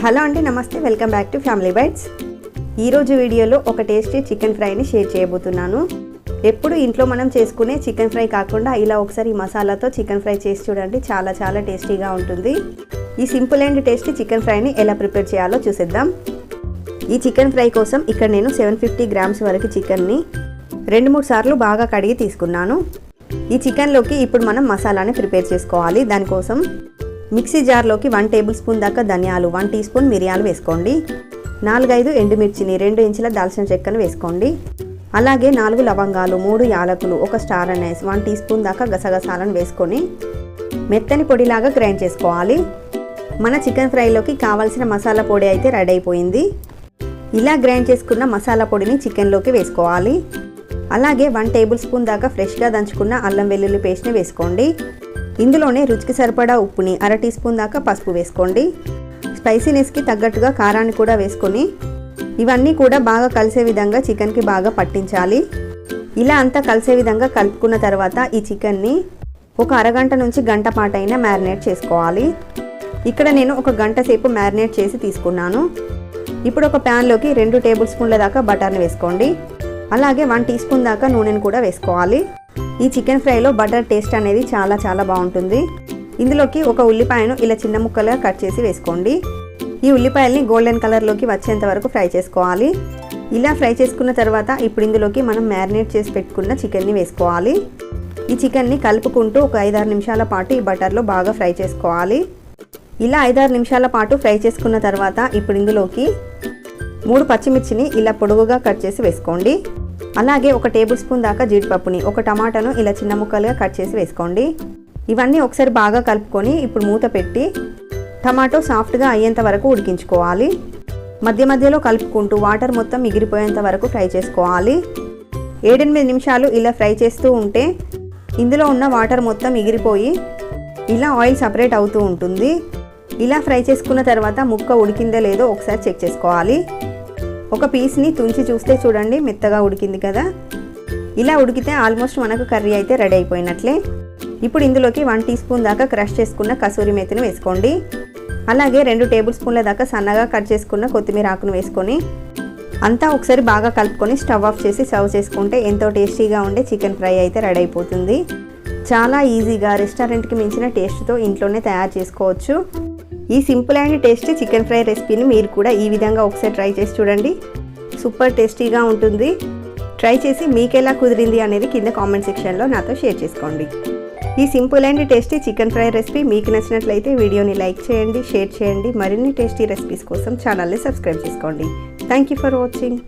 Hello అండి, నమస్తే. Welcome back to family bytes. ఈరోజు వీడియోలో ఒక టేస్టీ చికెన్ ఫ్రైని షేర్ చేయబోతున్నాను. ఎప్పుడు ఇంట్లో మనం చేసుకునే చికెన్ ఫ్రై కాకుండా ఇలా ఒకసారి మసాలాతో చికెన్ ఫ్రై చేసి చూడండి. చాలా టేస్టీగా ఉంటుంది. ఈ సింపుల్ అండ్ టేస్టీ చికెన్ ఫ్రైని ఎలా ప్రిపేర్ చేయాలో చూసేద్దాం. ఈ చికెన్ ఫ్రై కోసం ఇక్కడ నేను 750 గ్రామ్స్ వరకు చికెన్ని 2-3 సార్లు బాగా కడిగి తీసుకున్నాను. ఈ చికెన్లోకి ఇప్పుడు మనం మసాలాని ప్రిపేర్ చేసుకోవాలి. దానికోసం మిక్సీ జార్లోకి 1 టేబుల్ స్పూన్ దాకా ధనియాలు, 1 టీ స్పూన్ మిరియాలు వేసుకోండి. 4-5 ఎండుమిర్చిని, 2 ఇంచుల దాల్చిన చెక్కను వేసుకోండి. అలాగే 4 లవంగాలు, 3 యాలకులు, 1 స్టార్ అనైస్, 1 టీ స్పూన్ దాకా గసగసాలను వేసుకొని మెత్తని పొడిలాగా గ్రైండ్ చేసుకోవాలి. మన చికెన్ ఫ్రైలోకి కావాల్సిన మసాలా పొడి అయితే రెడీ అయిపోయింది. ఇలా గ్రైండ్ చేసుకున్న మసాలా పొడిని చికెన్లోకి వేసుకోవాలి. అలాగే 1 టేబుల్ స్పూన్ దాకా ఫ్రెష్గా దంచుకున్న అల్లం వెల్లుల్లి పేస్ట్ని వేసుకోండి. ఇందులోనే రుచికి సరిపడా ఉప్పుని, 1/2 టీ స్పూన్ దాకా పసుపు వేసుకోండి. స్పైసీనెస్కి తగ్గట్టుగా కారాన్ని కూడా వేసుకొని ఇవన్నీ కూడా బాగా కలిసే విధంగా చికెన్కి బాగా పట్టించాలి. ఇలా అంతా కలిసే విధంగా కలుపుకున్న తర్వాత ఈ చికెన్ని ఒక అరగంట నుంచి గంట పాటైనా మ్యారినేట్ చేసుకోవాలి. ఇక్కడ నేను 1 గంట సేపు మ్యారినేట్ చేసి తీసుకున్నాను. ఇప్పుడు ఒక ప్యాన్లోకి 2 టేబుల్ స్పూన్ల దాకా బటర్ని వేసుకోండి. అలాగే 1 టీ స్పూన్ దాకా నూనెను కూడా వేసుకోవాలి. ఈ చికెన్ ఫ్రైలో బటర్ టేస్ట్ అనేది చాలా బాగుంటుంది. ఇందులోకి 1 ఉల్లిపాయను ఇలా చిన్న ముక్కలుగా కట్ చేసి వేసుకోండి. ఈ ఉల్లిపాయల్ని గోల్డెన్ కలర్లోకి వచ్చేంత వరకు ఫ్రై చేసుకోవాలి. ఇలా ఫ్రై చేసుకున్న తర్వాత ఇప్పుడు ఇందులోకి మనం మ్యారినేట్ చేసి పెట్టుకున్న చికెన్ని వేసుకోవాలి. ఈ చికెన్ని కలుపుకుంటూ ఒక 5-6 నిమిషాల పాటు ఈ బటర్లో బాగా ఫ్రై చేసుకోవాలి. ఇలా 5-6 నిమిషాల పాటు ఫ్రై చేసుకున్న తర్వాత ఇప్పుడు ఇందులోకి 3 పచ్చిమిర్చిని ఇలా పొడవుగా కట్ చేసి వేసుకోండి. అలాగే 1 టేబుల్ స్పూన్ దాకా జీడిపప్పుని, 1 టమాటాను ఇలా చిన్న ముక్కలుగా కట్ చేసి వేసుకోండి. ఇవన్నీ ఒకసారి బాగా కలుపుకొని ఇప్పుడు మూత పెట్టి టమాటో సాఫ్ట్గా అయ్యేంత వరకు ఉడికించుకోవాలి. మధ్యలో కలుపుకుంటూ వాటర్ మొత్తం ఎగిరిపోయేంత వరకు ఫ్రై చేసుకోవాలి. 7-8 నిమిషాలు ఇలా ఫ్రై చేస్తూ ఉంటే ఇందులో ఉన్న వాటర్ మొత్తం ఎగిరిపోయి ఇలా ఆయిల్ సపరేట్ అవుతూ ఉంటుంది. ఇలా ఫ్రై చేసుకున్న తర్వాత ముక్క ఉడికిందో లేదో ఒకసారి చెక్ చేసుకోవాలి. ఒక పీస్ని తుంచి చూస్తే చూడండి, మెత్తగా ఉడికింది కదా. ఇలా ఉడికితే ఆల్మోస్ట్ మనకు కర్రీ అయితే రెడీ అయిపోయినట్లే. ఇప్పుడు ఇందులోకి 1 టీ స్పూన్ దాకా క్రష్ చేసుకున్న కసూరి మేతిని వేసుకోండి. అలాగే 2 టేబుల్ స్పూన్ల దాకా సన్నగా కట్ చేసుకున్న కొత్తిమీర ఆకును వేసుకొని అంతా ఒకసారి బాగా కలుపుకొని స్టవ్ ఆఫ్ చేసి సర్వ్ చేసుకుంటే ఎంతో టేస్టీగా ఉండే చికెన్ ఫ్రై అయితే రెడీ అయిపోతుంది. చాలా ఈజీగా రెస్టారెంట్కి మించిన టేస్ట్తో ఇంట్లోనే తయారు చేసుకోవచ్చు. ఈ simple and tasty chicken fry రెసిపీని మీరు కూడా ఈ విధంగా ఒకసారి ట్రై చేసి చూడండి. సూపర్ టేస్టీగా ఉంటుంది. ట్రై చేసి మీకు ఎలా కుదిరింది అనేది కింద కామెంట్ సెక్షన్లో నాతో షేర్ చేసుకోండి. ఈ simple and tasty chicken fry recipe మీకు నచ్చినట్లయితే వీడియోని లైక్ చేయండి, షేర్ చేయండి. మరిన్ని టేస్టీ రెసిపీస్ కోసం ఛానల్ని సబ్స్క్రైబ్ చేసుకోండి. Thank you for watching.